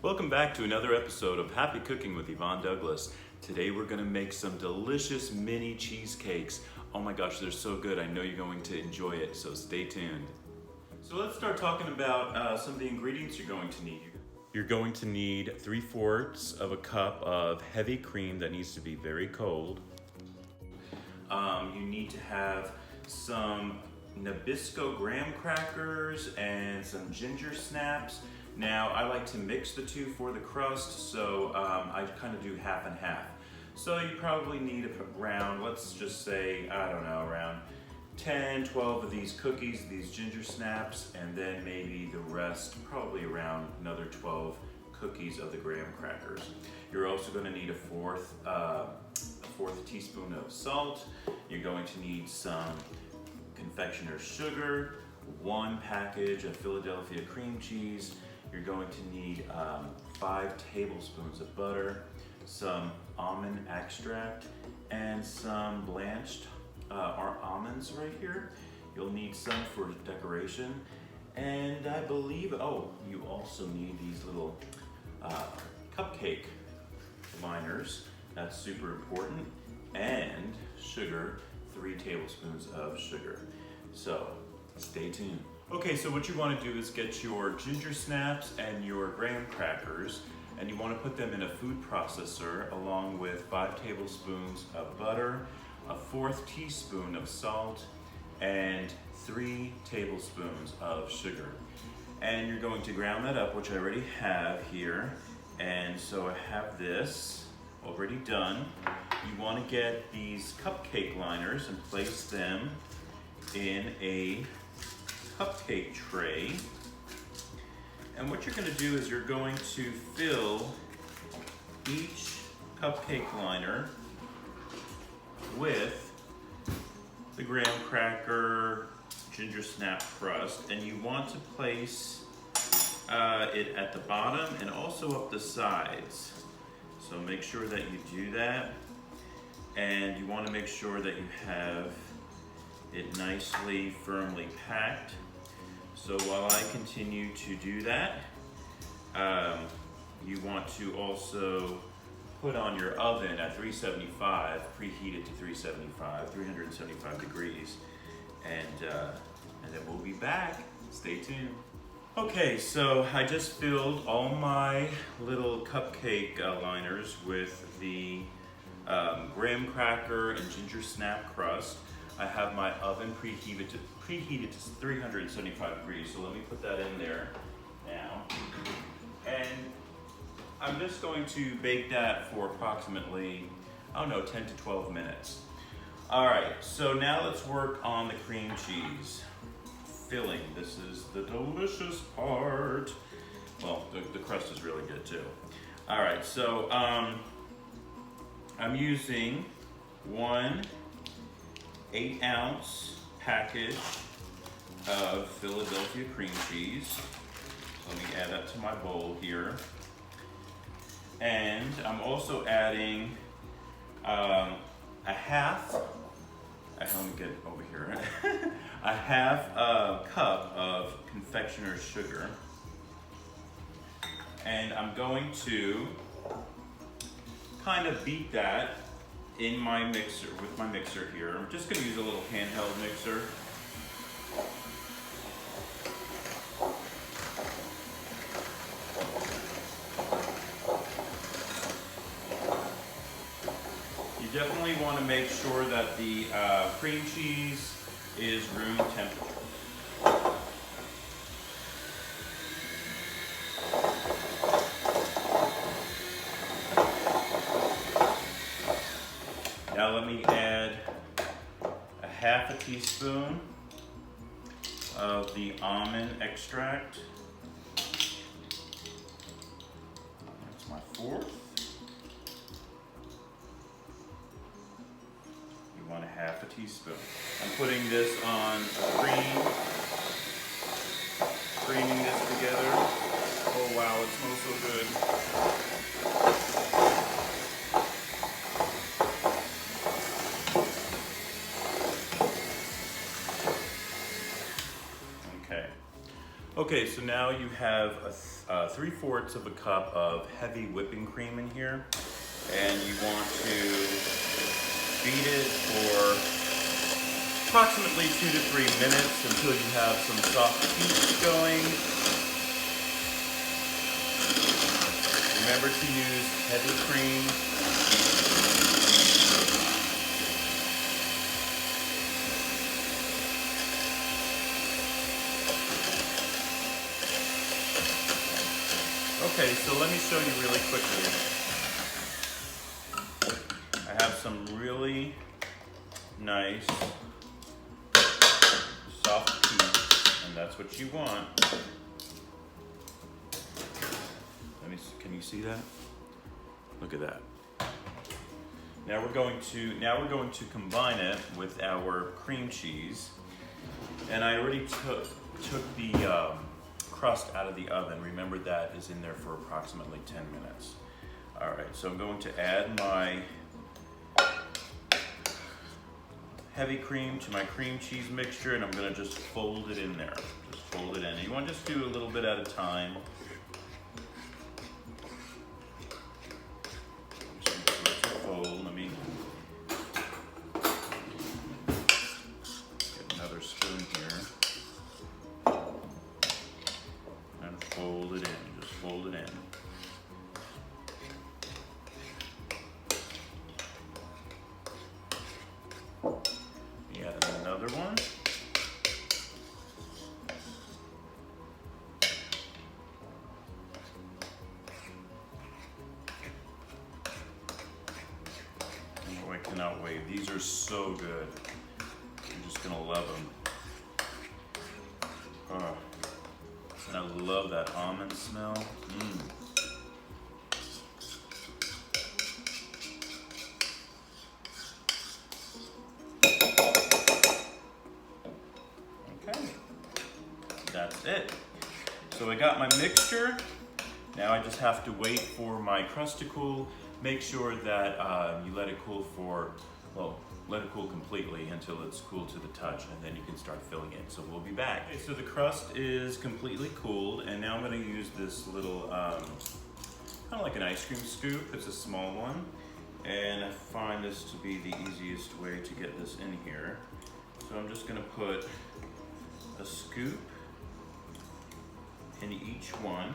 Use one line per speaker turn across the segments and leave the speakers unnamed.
Welcome back to another episode of Happy Cooking with Yvonne Douglas. Today we're gonna make some delicious mini cheesecakes. Oh my gosh, they're so good. I know you're going to enjoy it, so stay tuned. So let's start talking about some of the ingredients you're going to need. You're going to need 3/4 of a cup of heavy cream that needs to be very cold. You need to have some Nabisco graham crackers and some ginger snaps. Now, I like to mix the two for the crust, so I kind of do half and half. So you probably need around, let's just say, I don't know, around 10, 12 of these cookies, these ginger snaps, and then maybe the rest, probably around another 12 cookies of the graham crackers. You're also going to need a fourth teaspoon of salt. You're going to need some confectioner's sugar, 1 package of Philadelphia cream cheese. You're going to need 5 tablespoons of butter, some almond extract, and some blanched almonds right here. You'll need some for decoration. And I believe, you also need these little cupcake liners. That's super important. And sugar, 3 tablespoons of sugar. So stay tuned. Okay, so what you want to do is get your ginger snaps and your graham crackers, and you want to put them in a food processor along with 5 tablespoons of butter, a 1/4 teaspoon of salt, and 3 tablespoons of sugar. And you're going to ground that up, which I already have here. And so I have this already done. You want to get these cupcake liners and place them in a cupcake tray. And what you're going to do is you're going to fill each cupcake liner with the graham cracker ginger snap crust, and you want to place it at the bottom and also up the sides. So make sure that you do that, and you want to make sure that you have it nicely firmly packed. So while I continue to do that, you want to also put on your oven at 375, preheat it to 375 degrees, and then we'll be back. Stay tuned. Okay, so I just filled all my little cupcake liners with the graham cracker and ginger snap crust. I have my oven preheated to 375 degrees, so let me put that in there now. And I'm just going to bake that for approximately, 10 to 12 minutes. All right, so now let's work on the cream cheese filling. This is the delicious part. Well, the crust is really good too. All right, so I'm using 1 8-ounce package of Philadelphia cream cheese. Let me add that to my bowl here. And I'm also adding let me get over here, a half cup of confectioner's sugar. And I'm going to kind of beat that in my mixer, with my mixer here. I'm just gonna use a little handheld mixer. You definitely wanna make sure that the cream cheese is room temperature. Now let me add a 1/2 teaspoon of the almond extract. That's my 1/4. You want a 1/2 teaspoon. I'm putting this on a creaming this together. Oh wow, it smells so good. Okay, so now you have 3/4 of a cup of heavy whipping cream in here, and you want to beat it for approximately 2 to 3 minutes until you have some soft peaks going. Remember to use heavy cream. Okay, so let me show you really quickly. I have some really nice soft peaks, and that's what you want. Can you see that? Look at that. Now we're going to combine it with our cream cheese, and I already took the crust out of the oven. Remember, that is in there for approximately 10 minutes. All right, so I'm going to add my heavy cream to my cream cheese mixture, and I'm gonna just fold it in there. Just fold it in. You want to just do a little bit at a time. Fold. Let me get another spoon here and fold it in. Just fold it in. Another one. Oh, I cannot wait. These are so good. You're just gonna love them. Oh, and I love that almond smell. That's it. So I got my mixture. Now I just have to wait for my crust to cool. Make sure that you let it cool let it cool completely until it's cool to the touch, and then you can start filling it. So we'll be back. Okay, so the crust is completely cooled, and now I'm gonna use this little, kind of like an ice cream scoop. It's a small one, and I find this to be the easiest way to get this in here. So I'm just gonna put a scoop in each one.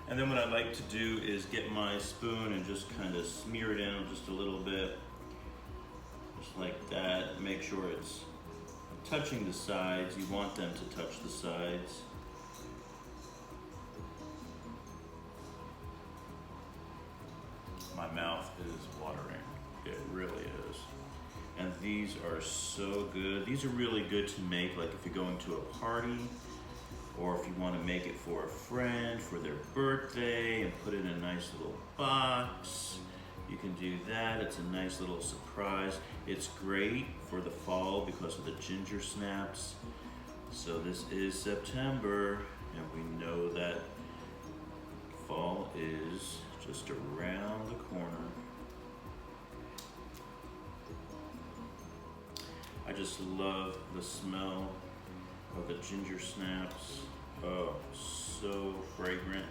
And then what I like to do is get my spoon and just kind of smear it in just a little bit, just like that. Make sure it's touching the sides. You want them to touch the sides. My mouth is watering. It really is. And these are so good. These are really good to make, like if you're going to a party, or if you want to make it for a friend for their birthday and put it in a nice little box. You can do that. It's a nice little surprise. It's great for the fall because of the ginger snaps. So this is September, and we know that fall is just around the corner. I just love the smell of the ginger snaps. Oh, so fragrant.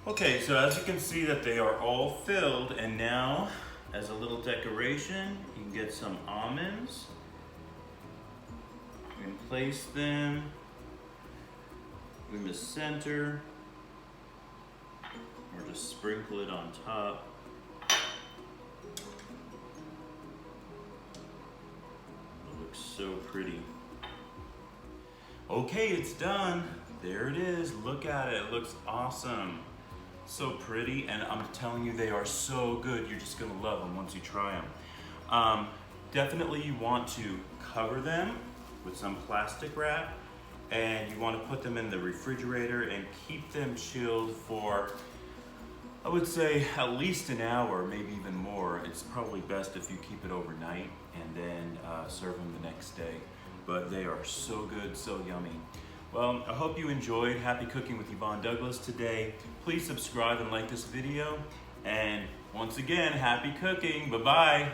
Okay, so as you can see that they are all filled, and now as a little decoration, you can get some almonds. You can place them in the center, or just sprinkle it on top. It looks so pretty. Okay, it's done. There it is. Look at it. It looks awesome. So pretty, and I'm telling you, they are so good. You're just gonna love them once you try them. Definitely you want to cover them with some plastic wrap, and you want to put them in the refrigerator and keep them chilled for, I would say, at least an hour, maybe even more. It's probably best if you keep it overnight and then serve them the next day. But they are so good, so yummy. Well, I hope you enjoyed Happy Cooking with Yvonne Douglas today. Please subscribe and like this video. And once again, happy cooking. Bye-bye.